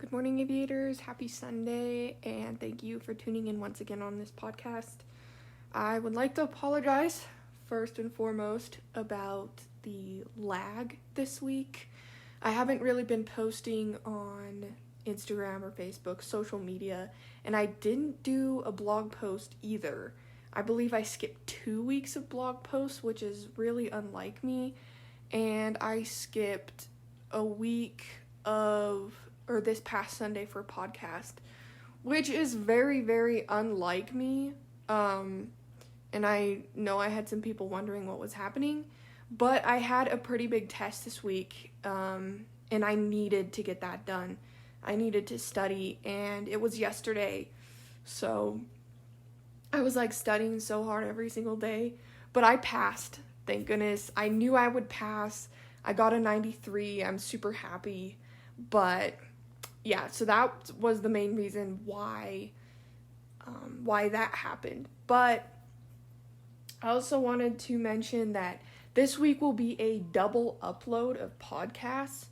Good morning, aviators. Happy Sunday, and thank you for tuning in once again on this podcast. I would like to apologize, first and foremost, about the lag this week. I haven't really been posting on Instagram or Facebook, social media, and I didn't do a blog post either. I believe I skipped 2 weeks of blog posts, which is really unlike me, and I skipped a week this past Sunday for podcast, which is very, very unlike me. And I know I had some people wondering what was happening, but I had a pretty big test this week, and I needed to get that done. I needed to study, and it was yesterday, so I was studying so hard every single day, but I passed, thank goodness. I knew I would pass. I got a 93. I'm super happy, but yeah, so that was the main reason why that happened. But I also wanted to mention that this week will be a double upload of podcasts.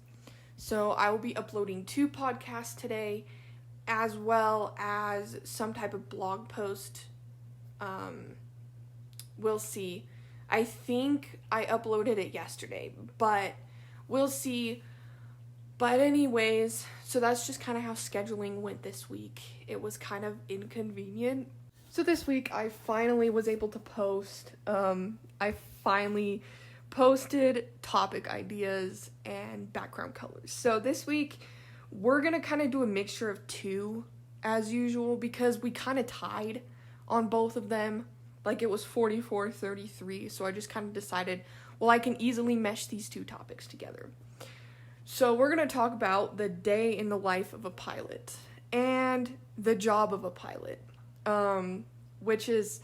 So I will be uploading 2 podcasts today, as well as some type of blog post. We'll see. I think I uploaded it yesterday, but we'll see. But anyways, so that's just kind of how scheduling went this week. It was kind of inconvenient. So this week I finally was able to post. I finally posted topic ideas and background colors. So this week we're going to kind of do a mixture of 2 as usual, because we kind of tied on both of them. It was 44-33, so I just kind of decided, well, I can easily mesh these 2 topics together. So we're going to talk about the day in the life of a pilot and the job of a pilot, which is,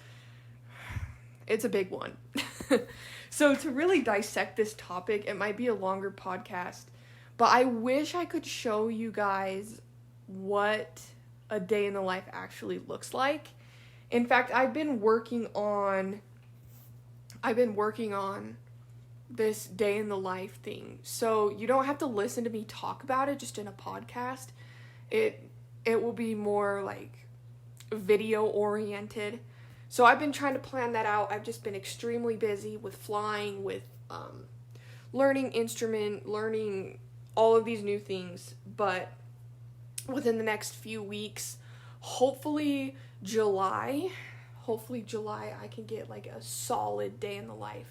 it's a big one. So to really dissect this topic, it might be a longer podcast, but I wish I could show you guys what a day in the life actually looks like. In fact, I've been working on this day in the life thing. So you don't have to listen to me talk about it just in a podcast. It will be more video oriented. So I've been trying to plan that out. I've just been extremely busy with flying, with learning instrument, learning all of these new things. But within the next few weeks, hopefully July, I can get a solid day in the life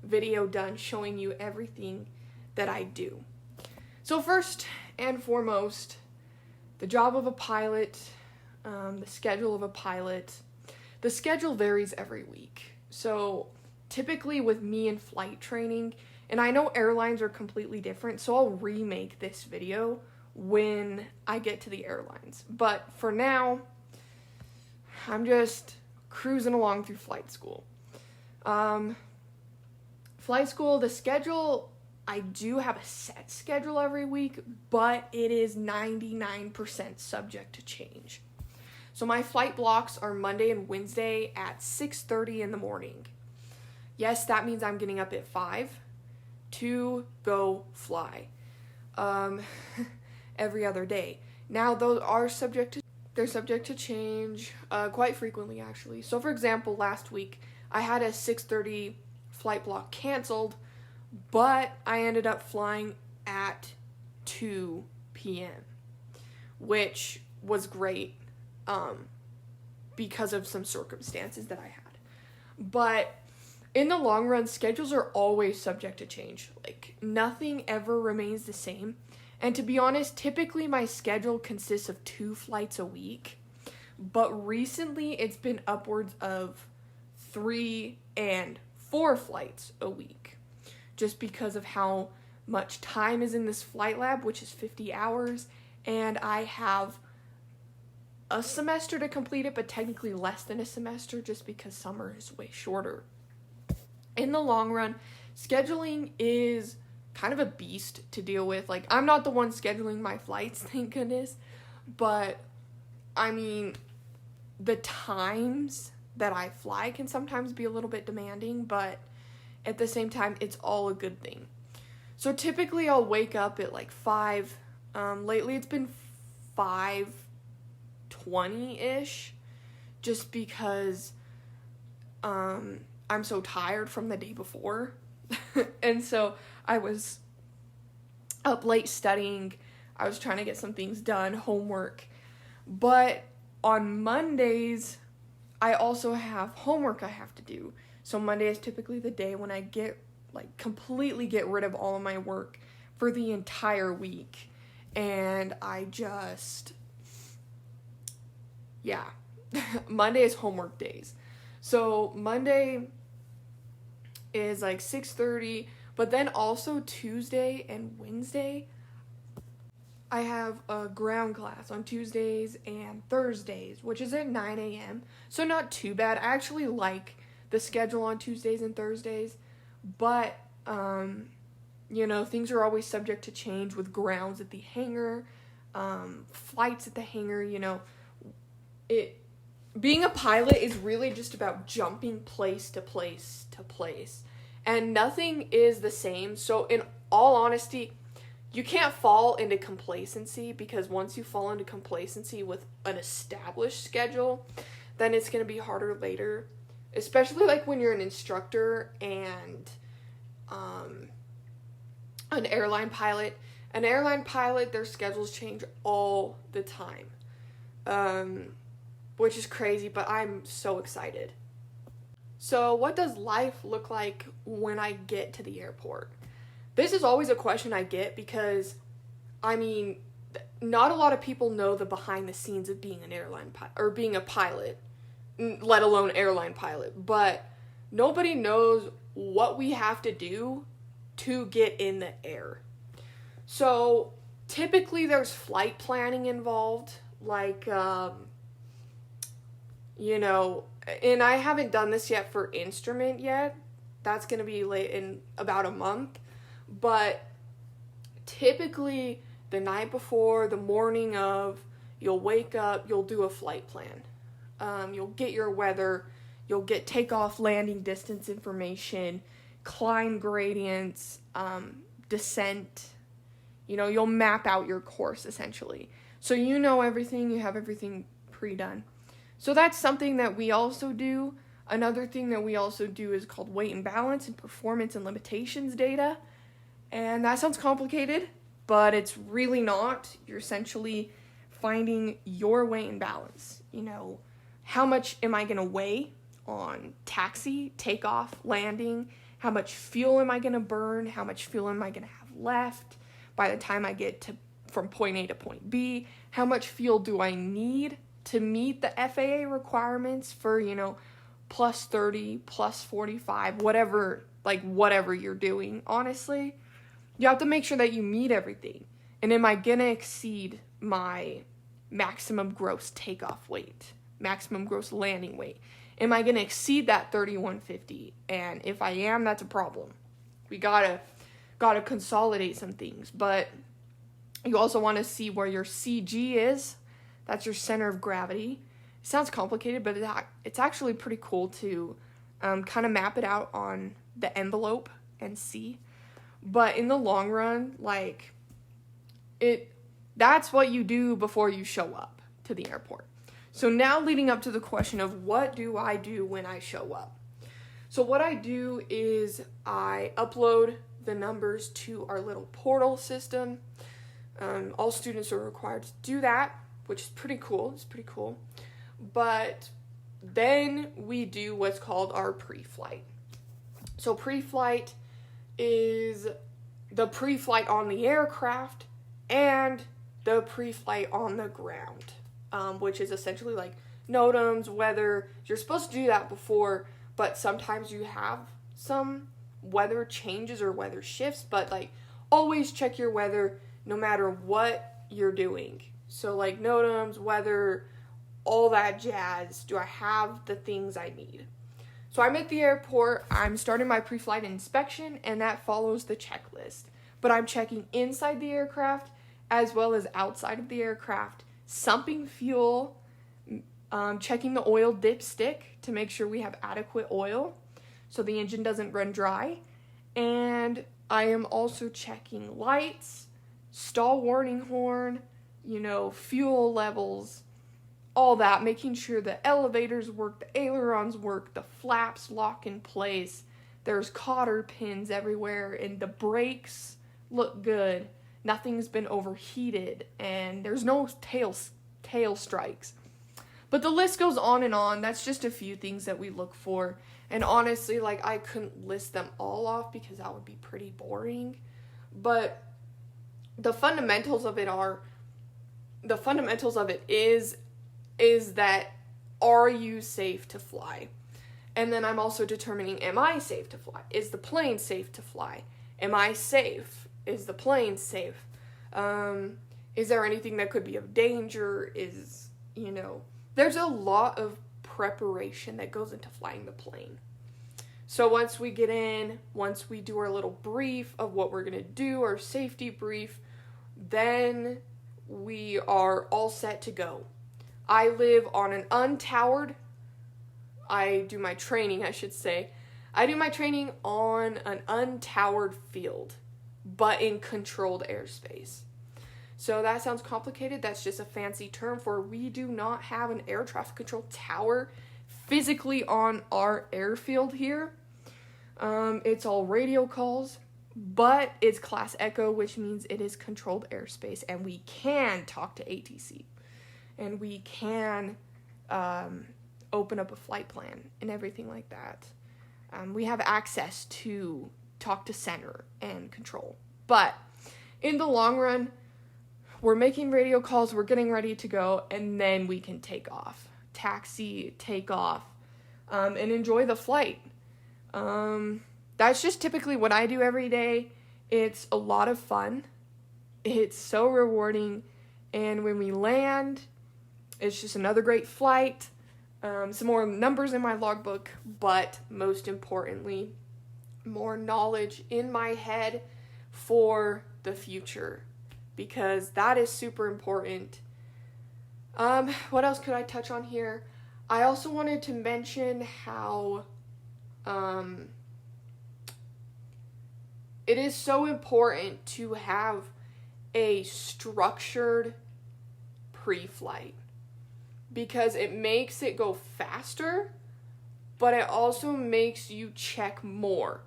video done showing you everything that I do. So first and foremost, the job of a pilot, the schedule of a pilot. The schedule varies every week. So typically with me in flight training, and I know airlines are completely different, so I'll remake this video when I get to the airlines. But for now, I'm just cruising along through flight school. Flight school, the schedule, I do have a set schedule every week, but it is 99% subject to change. So my flight blocks are Monday and Wednesday at 6:30 in the morning. Yes, that means I'm getting up at 5 to go fly every other day. Now, those are subject to change quite frequently, actually. So, for example, last week, I had a 6:30 flight block canceled, but I ended up flying at 2 p.m., which was great because of some circumstances that I had. But in the long run, schedules are always subject to change. Nothing ever remains the same. And to be honest, typically my schedule consists of 2 flights a week, but recently it's been upwards of 3 and 4 flights a week, just because of how much time is in this flight lab, which is 50 hours, and I have a semester to complete it, but technically less than a semester, just because summer is way shorter. In the long run, scheduling is kind of a beast to deal with. I'm not the one scheduling my flights, thank goodness, but I mean, the times that I fly can sometimes be a little bit demanding, but at the same time, it's all a good thing. So typically I'll wake up at 5. Lately it's been 5:20-ish, just because I'm so tired from the day before. And so I was up late studying. I was trying to get some things done, homework. But on Mondays, I also have homework I have to do. So Monday is typically the day when I completely get rid of all of my work for the entire week. And I just, Monday is homework days. So Monday is 6:30, but then also Tuesday and Wednesday, I have a ground class on Tuesdays and Thursdays, which is at 9 a.m. So not too bad. I actually like the schedule on Tuesdays and Thursdays, but, things are always subject to change with grounds at the hangar, flights at the hangar, being a pilot is really just about jumping place to place to place, and nothing is the same. So in all honesty, you can't fall into complacency, because once you fall into complacency with an established schedule, then it's going to be harder later, especially when you're an instructor and an airline pilot. An airline pilot, their schedules change all the time, which is crazy, but I'm so excited. So what does life look like when I get to the airport? This is always a question I get, because, not a lot of people know the behind the scenes of being an airline pilot, or being a pilot, let alone airline pilot, but nobody knows what we have to do to get in the air. So typically there's flight planning involved, and I haven't done this yet for instrument yet. That's going to be late in about a month. But typically the night before, the morning of, you'll wake up, you'll do a flight plan. You'll get your weather, you'll get takeoff, landing distance information, climb gradients, descent. You'll map out your course essentially. So everything, you have everything pre-done. So that's something that we also do. Another thing that we also do is called weight and balance and performance and limitations data. And that sounds complicated, but it's really not. You're essentially finding your weight and balance. How much am I going to weigh on taxi, takeoff, landing? How much fuel am I going to burn? How much fuel am I going to have left by the time I get from point A to point B? How much fuel do I need to meet the FAA requirements for, plus 30, plus 45, whatever you're doing, honestly? You have to make sure that you meet everything. And am I going to exceed my maximum gross takeoff weight, maximum gross landing weight? Am I going to exceed that 3150? And if I am, that's a problem. We gotta consolidate some things. But you also want to see where your CG is. That's your center of gravity. It sounds complicated, but it's actually pretty cool to kind of map it out on the envelope and see. But in the long run, that's what you do before you show up to the airport. So now leading up to the question of what do I do when I show up? So what I do is I upload the numbers to our little portal system. All students are required to do that, which is pretty cool. It's pretty cool. But then we do what's called our pre-flight. So pre-flight is the pre-flight on the aircraft and the pre-flight on the ground, which is essentially NOTAMs, weather. You're supposed to do that before, but sometimes you have some weather changes or weather shifts, but always check your weather no matter what you're doing. So NOTAMs, weather, all that jazz. Do I have the things I need? So I'm at the airport, I'm starting my pre-flight inspection, and that follows the checklist. But I'm checking inside the aircraft as well as outside of the aircraft, sumping fuel, checking the oil dipstick to make sure we have adequate oil so the engine doesn't run dry. And I am also checking lights, stall warning horn, fuel levels, all that, making sure the elevators work, the ailerons work, the flaps lock in place, there's cotter pins everywhere, and the brakes look good, nothing's been overheated, and there's no tail strikes. But the list goes on and on. That's just a few things that we look for. And honestly, I couldn't list them all off because that would be pretty boring. But the fundamentals of it is that, are you safe to fly? And then I'm also determining, am I safe to fly? Is the plane safe to fly? Am I safe? Is the plane safe? Is there anything that could be of danger? There's a lot of preparation that goes into flying the plane. So once we get in, once we do our little brief of what we're going to do, our safety brief, then we are all set to go. I live on an untowered, I do my training on an untowered field, but in controlled airspace. So that sounds complicated. That's just a fancy term for we do not have an air traffic control tower physically on our airfield here. It's all radio calls, but it's Class Echo, which means it is controlled airspace, and we can talk to ATC, and we can open up a flight plan and everything like that. We have access to talk to center and control. But in the long run, we're making radio calls, we're getting ready to go, and then we can take off. Taxi, take off, and enjoy the flight. That's just typically what I do every day. It's a lot of fun. It's so rewarding. And when we land, it's just another great flight. Some more numbers in my logbook, but most importantly, more knowledge in my head for the future, because that is super important. What else could I touch on here? I also wanted to mention how it is so important to have a structured pre-flight, because it makes it go faster, but it also makes you check more.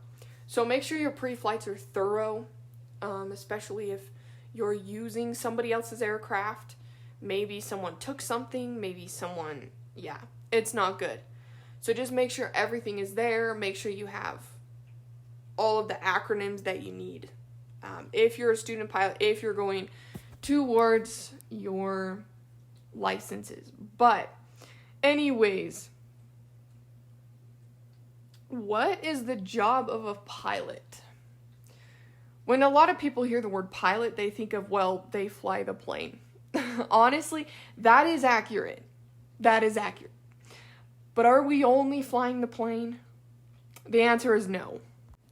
So make sure your pre-flights are thorough, especially if you're using somebody else's aircraft. Maybe someone took something, it's not good. So just make sure everything is there. Make sure you have all of the acronyms that you need. If you're a student pilot, if you're going towards your licenses. But anyways, what is the job of a pilot? When a lot of people hear the word pilot, they think of, they fly the plane. Honestly, that is accurate. But are we only flying the plane? The answer is no.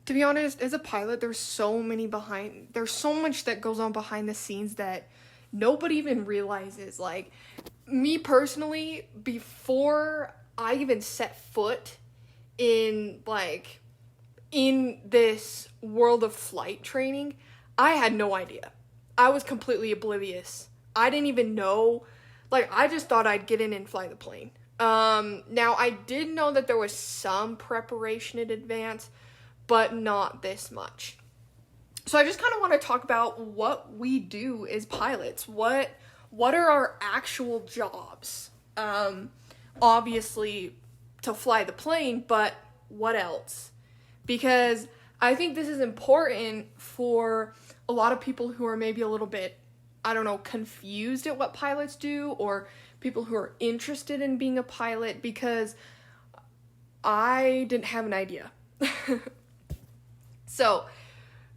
To be honest, as a pilot, there's so much that goes on behind the scenes that nobody even realizes. Like, me personally, before I even set foot in this world of flight training, I had no idea. I was completely oblivious. I didn't even know, I just thought I'd get in and fly the plane. Now, I did know that there was some preparation in advance, but not this much. So I just kind of want to talk about what we do as pilots. What are our actual jobs? Obviously, to fly the plane, but what else? Because I think this is important for a lot of people who are maybe a little bit, confused at what pilots do, or people who are interested in being a pilot, because I didn't have an idea. So,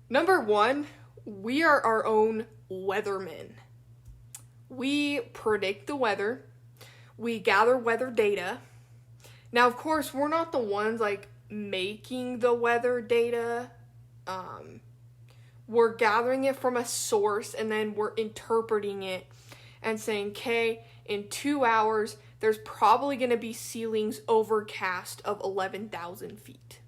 number one, we are our own weathermen. We predict the weather. We gather weather data. Now, of course, we're not the ones making the weather data. We're gathering it from a source, and then we're interpreting it and saying, okay, in 2 hours, there's probably going to be ceilings overcast of 11,000 feet.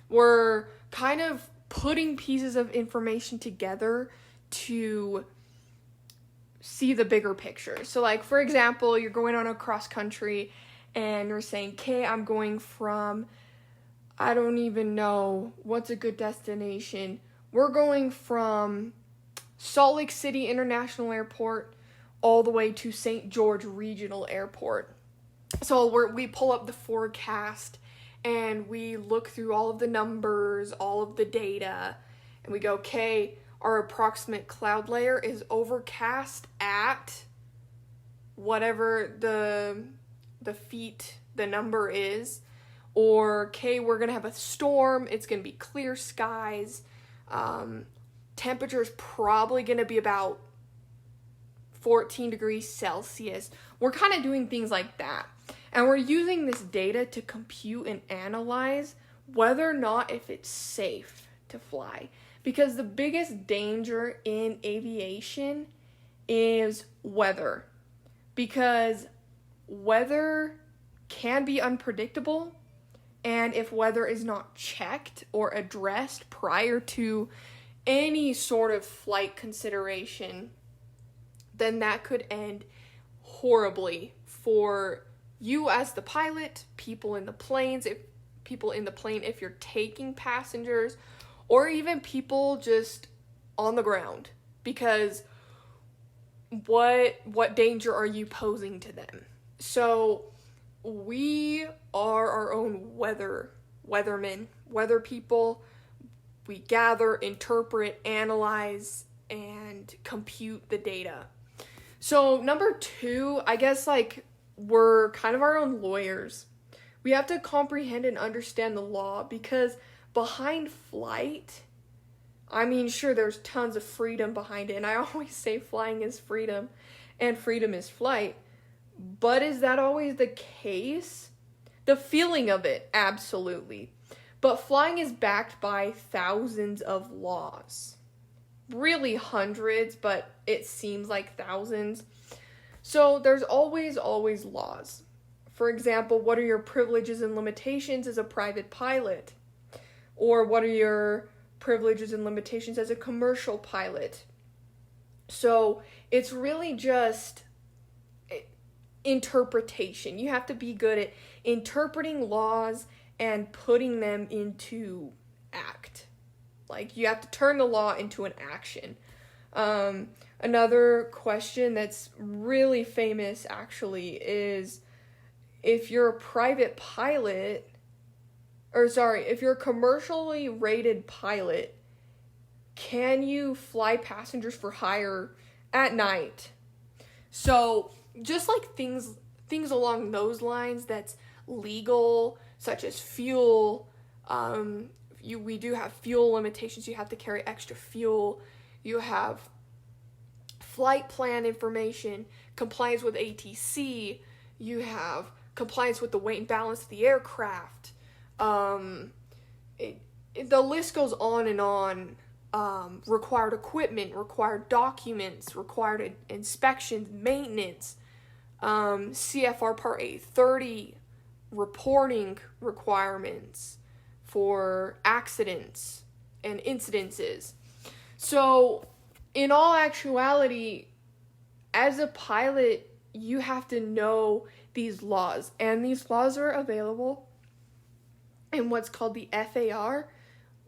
We're kind of putting pieces of information together to see the bigger picture. So like, for example, you're going on a cross country and you're saying, okay, I'm going from, I don't even know what's a good destination. We're going from Salt Lake City International Airport all the way to St. George Regional Airport. So we pull up the forecast and we look through all of the numbers, all of the data, and we go, okay, our approximate cloud layer is overcast at whatever the feet, the number is. Or, okay, we're going to have a storm. It's going to be clear skies. Temperature's probably going to be about 14 degrees Celsius. We're kind of doing things like that. And we're using this data to compute and analyze whether or not if it's safe to fly. Because the biggest danger in aviation is weather. Because weather can be unpredictable. And if weather is not checked or addressed prior to any sort of flight consideration, then that could end horribly for you as the pilot, people in the plane, if you're taking passengers, or even people just on the ground, because what danger are you posing to them? So we are our own weathermen, weather people. We gather, interpret, analyze, and compute the data. So number 2, I guess like we're kind of our own lawyers. We have to comprehend and understand the law, because behind flight, I mean, sure, there's tons of freedom behind it, and I always say flying is freedom and freedom is flight. But is that always the case? The feeling of it, absolutely. But flying is backed by thousands of laws. Really hundreds, but it seems like thousands. So there's always laws. For example, what are your privileges and limitations as a private pilot? Or what are your privileges and limitations as a commercial pilot? So it's really just interpretation. You have to be good at interpreting laws and putting them into act. Like, you have to turn the law into an action. Another question that's really famous, actually, is if you're a private pilot, if you're a commercially rated pilot, can you fly passengers for hire at night? So, just like things along those lines that's legal, such as fuel, we do have fuel limitations. You have to carry extra fuel. You have flight plan information, compliance with ATC. You have compliance with the weight and balance of the aircraft. The list goes on and on. Required equipment, required documents, required inspections, maintenance, CFR Part 830, reporting requirements for accidents and incidences. So, in all actuality, as a pilot, you have to know these laws, and these laws are available in what's called the FAR,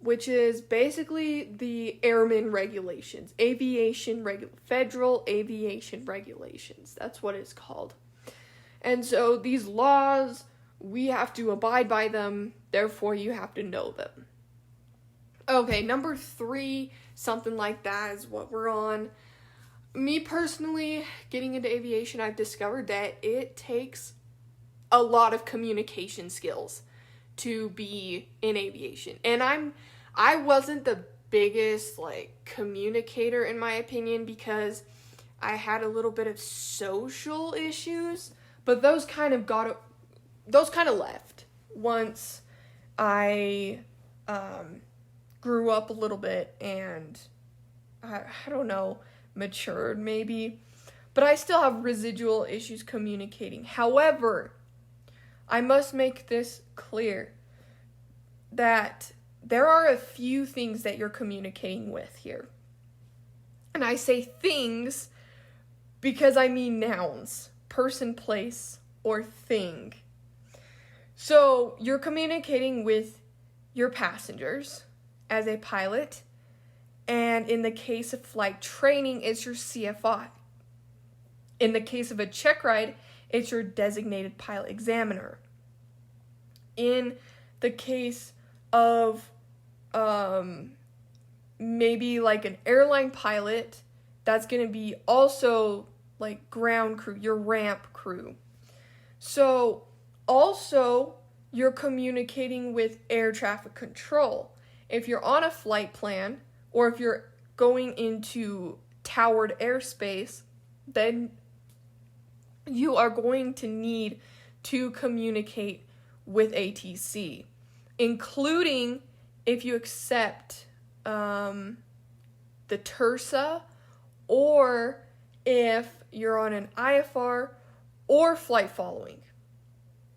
which is basically the airman regulations, federal aviation regulations. That's what it's called. And so these laws, we have to abide by them, therefore you have to know them. Okay, number 3, something like that is what we're on. Me personally, getting into aviation, I've discovered that it takes a lot of communication skills to be in aviation. And I wasn't the biggest communicator, in my opinion, because I had a little bit of social issues, but those kind of left once I grew up a little bit and I don't know, matured maybe, but I still have residual issues communicating. However, I must make this clear that there are a few things that you're communicating with here. And I say things because I mean nouns, person, place, or thing. So you're communicating with your passengers as a pilot, and in the case of flight training, it's your CFI. In the case of a check ride, it's your designated pilot examiner. In the case of maybe like an airline pilot, that's going to be also like ground crew, your ramp crew. So also you're communicating with air traffic control. If you're on a flight plan, or if you're going into towered airspace, then you are going to need to communicate with ATC, including if you accept the TIRSA, or if you're on an IFR or flight following.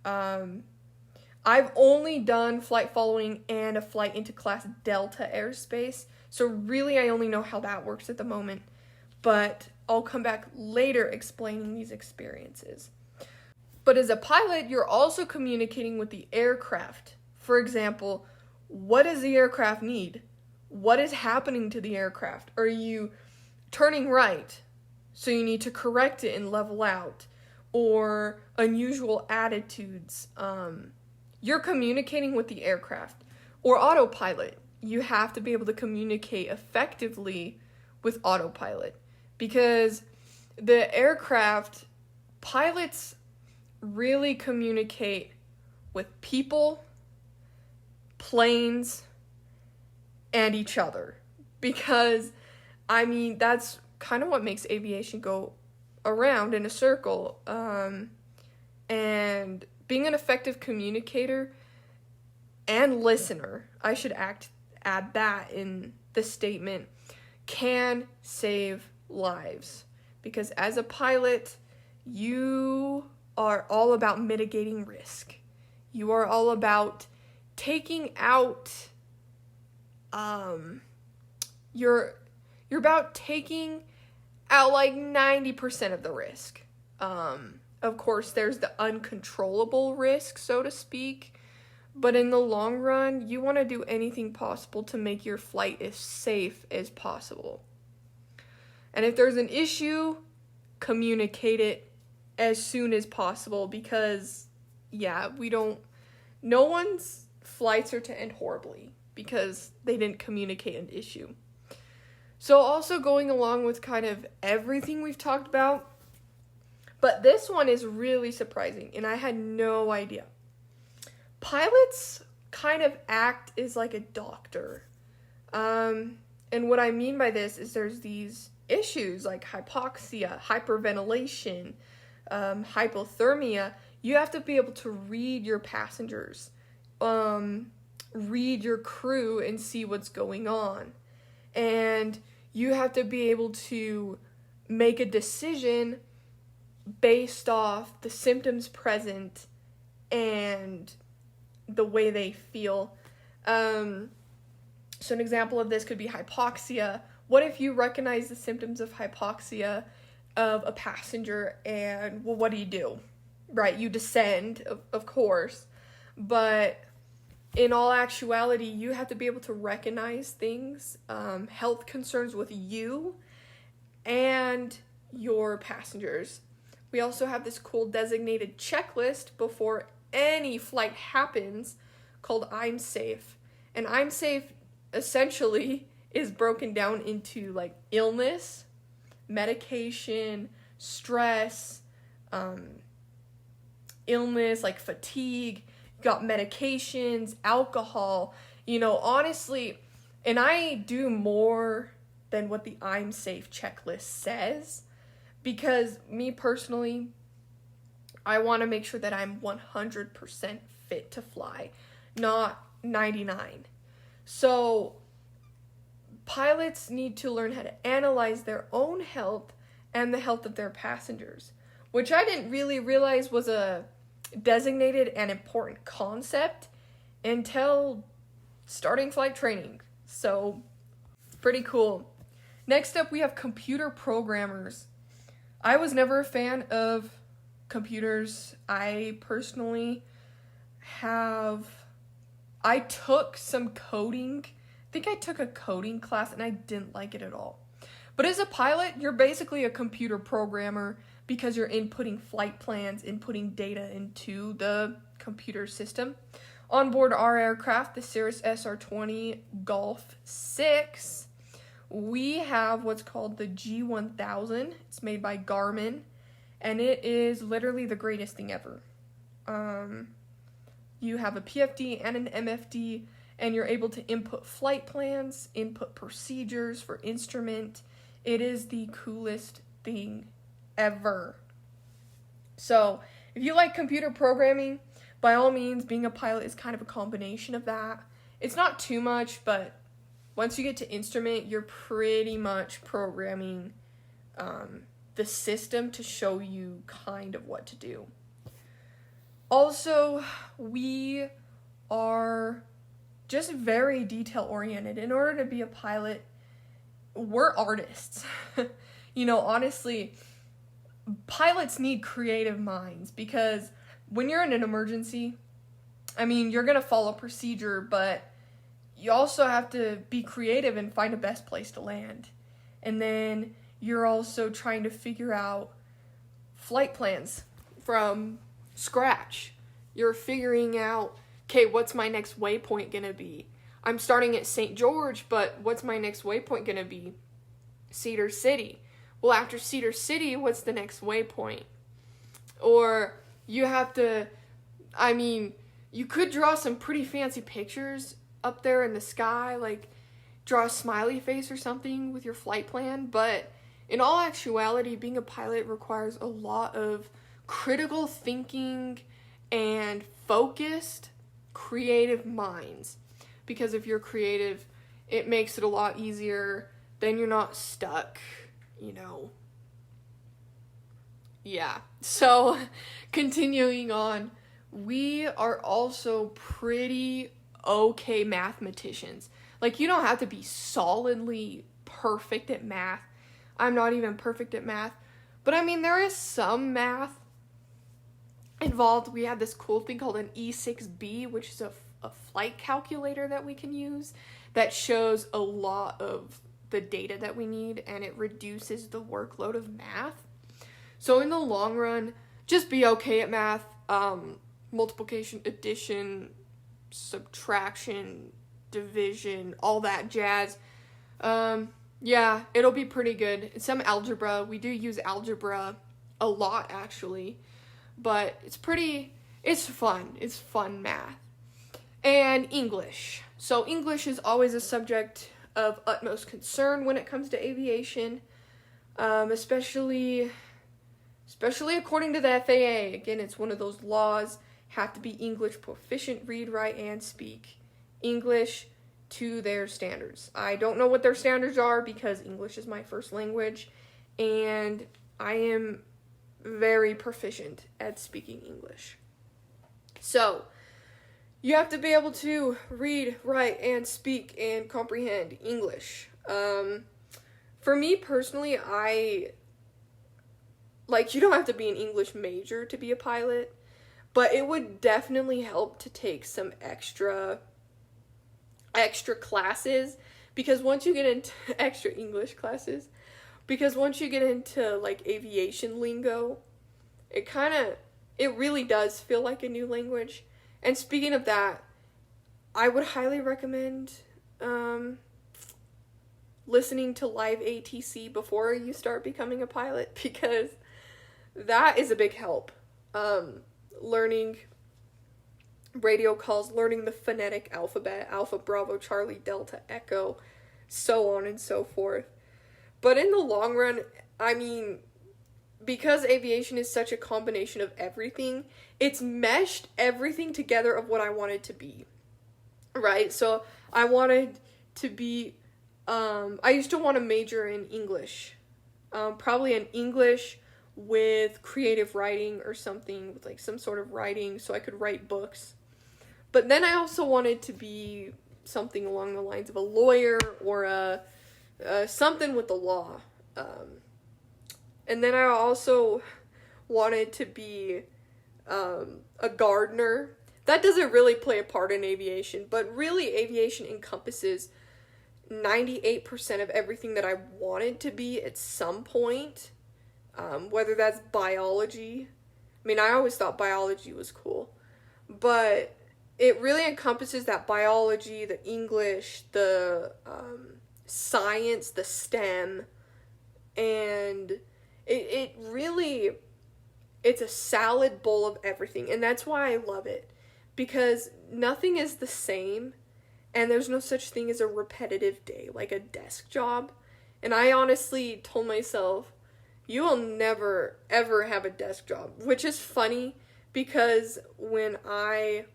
I've only done flight following and a flight into class Delta airspace, so really I only know how that works at the moment, but I'll come back later explaining these experiences. But as a pilot, you're also communicating with the aircraft. For example, what does the aircraft need? What is happening to the aircraft? Are you turning right, so you need to correct it and level out? Or unusual attitudes. You're communicating with the aircraft. Or autopilot. You have to be able to communicate effectively with autopilot. Because the aircraft, pilots really communicate with people, planes, and each other. Because, I mean, that's kind of what makes aviation go around in a circle. And being an effective communicator and listener, I should add that in the statement, can save lives. Because as a pilot, you are all about mitigating risk. You are all about taking out, you're about taking out like 90% of the risk. Of course, there's the uncontrollable risk, so to speak, but in the long run, you want to do anything possible to make your flight as safe as possible. And if there's an issue, communicate it as soon as possible, because, yeah, no one's flights are to end horribly because they didn't communicate an issue. So also going along with kind of everything we've talked about, but this one is really surprising, and I had no idea. Pilots kind of act as like a doctor. And what I mean by this is there's these issues like hypoxia, hyperventilation, hypothermia. You have to be able to read your passengers, read your crew, and see what's going on. And you have to be able to make a decision based off the symptoms present and the way they feel. So an example of this could be hypoxia. What if you recognize the symptoms of hypoxia of a passenger, and, well, what do? Right, you descend, of course, but in all actuality, you have to be able to recognize things, health concerns with you and your passengers. We also have this cool designated checklist before any flight happens called I'm Safe. And I'm Safe essentially is broken down into like illness, medication, stress, illness like fatigue, you got medications, alcohol, honestly, and I do more than what the I'm Safe checklist says. Because me personally, I want to make sure that I'm 100% fit to fly, not 99. So pilots need to learn how to analyze their own health and the health of their passengers, which I didn't really realize was a designated and important concept until starting flight training. So pretty cool. Next up, we have computer programmers. I was never a fan of computers. I personally I took some coding. I think I took a coding class and I didn't like it at all. But as a pilot, you're basically a computer programmer because you're inputting flight plans, inputting data into the computer system. On board our aircraft, the Cirrus SR-20 Golf 6, we have what's called the G1000. It's made by Garmin, and it is literally the greatest thing ever. You have a PFD and an MFD, and you're able to input flight plans, input procedures for instrument. It is the coolest thing ever. So, if you like computer programming, by all means, being a pilot is kind of a combination of that. It's not too much, but once you get to instrument, you're pretty much programming the system to show you kind of what to do. Also, we are just very detail-oriented. In order to be a pilot, we're artists. Honestly, pilots need creative minds because when you're in an emergency, you're going to follow procedure, but you also have to be creative and find a best place to land. And then you're also trying to figure out flight plans from scratch. You're figuring out, okay, what's my next waypoint going to be? I'm starting at St. George, but what's my next waypoint going to be? Cedar City. Well, after Cedar City, what's the next waypoint? Or you have to, you could draw some pretty fancy pictures up there in the sky, like draw a smiley face or something with your flight plan, but in all actuality, being a pilot requires a lot of critical thinking and focused, creative minds. Because if you're creative, it makes it a lot easier. Then you're not stuck, Yeah. So, continuing on, we are also pretty okay mathematicians. Like, you don't have to be solidly perfect at math. I'm not even perfect at math. But there is some math involved. We have this cool thing called an E6B, which is a flight calculator that we can use that shows a lot of the data that we need, and it reduces the workload of math. So in the long run, just be okay at math. Multiplication, addition, subtraction, division, all that jazz. It'll be pretty good. Some algebra. We do use algebra a lot, actually. But it's fun. It's fun math. And English. So English is always a subject of utmost concern when it comes to aviation. Especially according to the FAA. Again, it's one of those laws. Have to be English proficient, read, write, and speak English to their standards. I don't know what their standards are because English is my first language, and I am very proficient at speaking English. So, you have to be able to read, write, and speak and comprehend English. For me personally, you don't have to be an English major to be a pilot, but it would definitely help to take some extra classes, because once you get into extra English classes, because once you get into aviation lingo, it really does feel like a new language. And speaking of that, I would highly recommend listening to live ATC before you start becoming a pilot, because that is a big help. Learning radio calls, learning the phonetic alphabet, Alpha, Bravo, Charlie, Delta, Echo, so on and so forth. But in the long run, because aviation is such a combination of everything, it's meshed everything together of what I wanted to be, right? So I wanted to be, I used to want to major in English, probably in English with creative writing or something, with some sort of writing so I could write books. But then I also wanted to be something along the lines of a lawyer or something with the law. And then I also wanted to be a gardener. That doesn't really play a part in aviation, but really aviation encompasses 98% of everything that I wanted to be at some point, whether that's biology. I mean, I always thought biology was cool, but it really encompasses that biology, the English, the science, the STEM, and it really, it's a salad bowl of everything, and that's why I love it, because nothing is the same, and there's no such thing as a repetitive day, like a desk job. And I honestly told myself, you will never, ever have a desk job, which is funny, because when I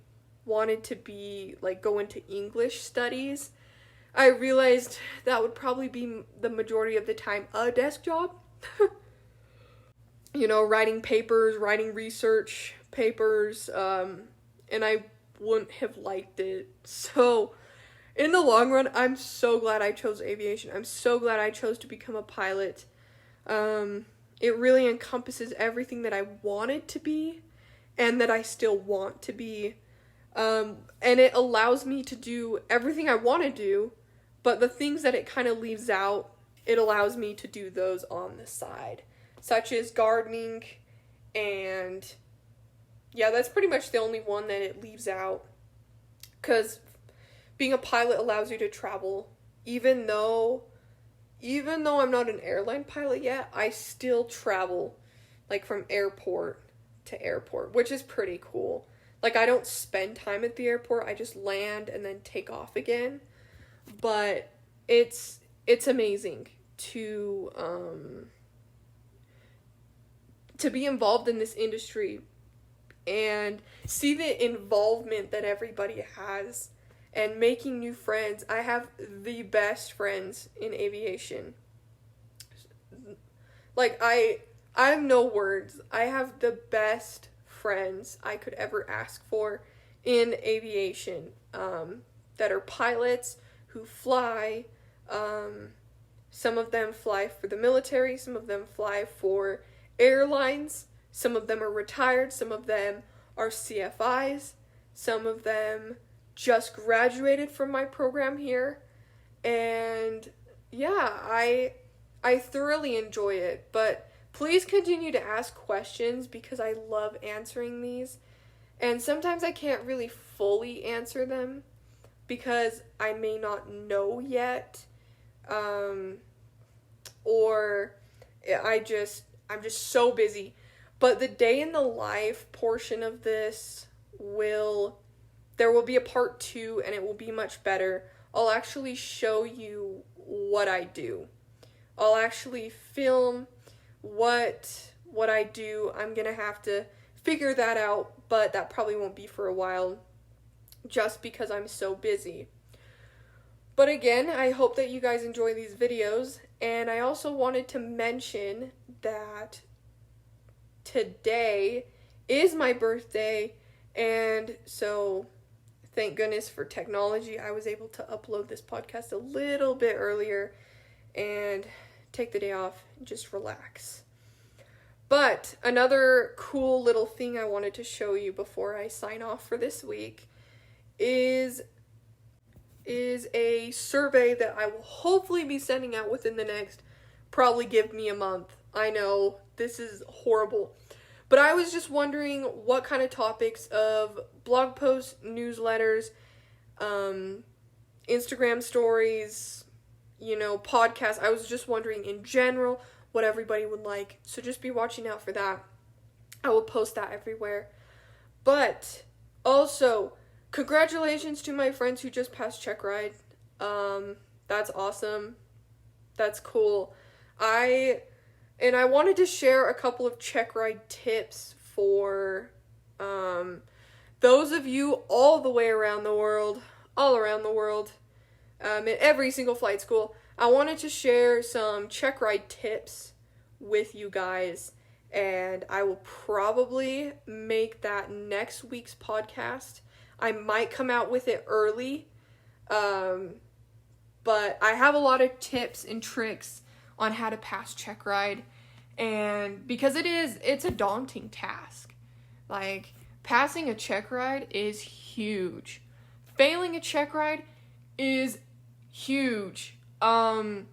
wanted to be, like, go into English studies, I realized that would probably be the majority of the time a desk job. You know, writing papers, writing research papers, and I wouldn't have liked it. So, in the long run, I'm so glad I chose aviation. I'm so glad I chose to become a pilot. It really encompasses everything that I wanted to be and that I still want to be. And it allows me to do everything I want to do, but the things that it kind of leaves out, it allows me to do those on the side, such as gardening, and yeah, that's pretty much the only one that it leaves out, because being a pilot allows you to travel. Even though I'm not an airline pilot yet, I still travel, like, from airport to airport, which is pretty cool. Like, I don't spend time at the airport, I just land and then take off again. But it's amazing to be involved in this industry and see the involvement that everybody has and making new friends. I have the best friends in aviation. Like, I have no words. I have the best friends I could ever ask for in aviation, that are pilots who fly. Some of them fly for the military, some of them fly for airlines, some of them are retired, some of them are CFIs, some of them just graduated from my program here, and yeah, I thoroughly enjoy it. But please continue to ask questions, because I love answering these, and sometimes I can't really fully answer them because I may not know yet, or I'm just so busy. But the day in the life portion of this there will be a part 2, and it will be much better. I'll actually show you what I do. I'll actually film what I do. I'm gonna have to figure that out, but that probably won't be for a while, just because I'm so busy. But again, I hope that you guys enjoy these videos, and I also wanted to mention that today is my birthday, and so thank goodness for technology, I was able to upload this podcast a little bit earlier and take the day off and just relax. But another cool little thing I wanted to show you before I sign off for this week is a survey that I will hopefully be sending out within the next, probably give me a month. I know, this is horrible. But I was just wondering what kind of topics of blog posts, newsletters, Instagram stories, podcasts. I was just wondering in general what everybody would like. So just be watching out for that. I will post that everywhere. But also, congratulations to my friends who just passed Check Ride. That's awesome. That's cool. I wanted to share a couple of Check Ride tips for those of you all around the world, in every single flight school. I wanted to share some Check Ride tips with you guys, and I will probably make that next week's podcast. I might come out with it early, but I have a lot of tips and tricks on how to pass Check Ride, And because it's a daunting task. Like, passing a check ride is huge. Failing a check ride is huge. And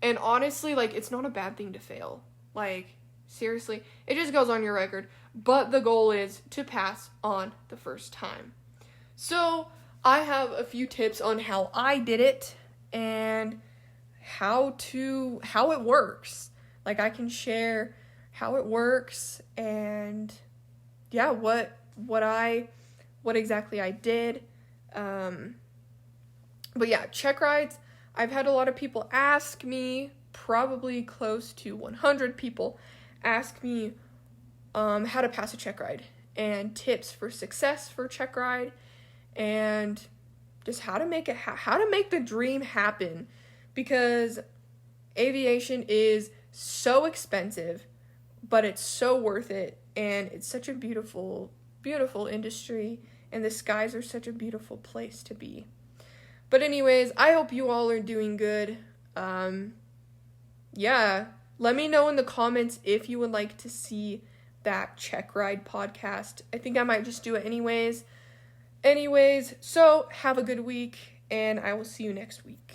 honestly, like, it's not a bad thing to fail. Like, seriously, it just goes on your record. But the goal is to pass on the first time. So, I have a few tips on how I did it and how it works. Like, I can share how it works and yeah, what exactly I did. But yeah, check rides. I've had a lot of people ask me, probably close to 100 people ask me how to pass a check ride and tips for success for check ride and just how to make the dream happen, because aviation is so expensive, but it's so worth it, and it's such a beautiful, beautiful industry, and the skies are such a beautiful place to be. But anyways, I hope you all are doing good. Yeah, let me know in the comments if you would like to see that check ride podcast. I think I might just do it anyways. So have a good week, and I will see you next week.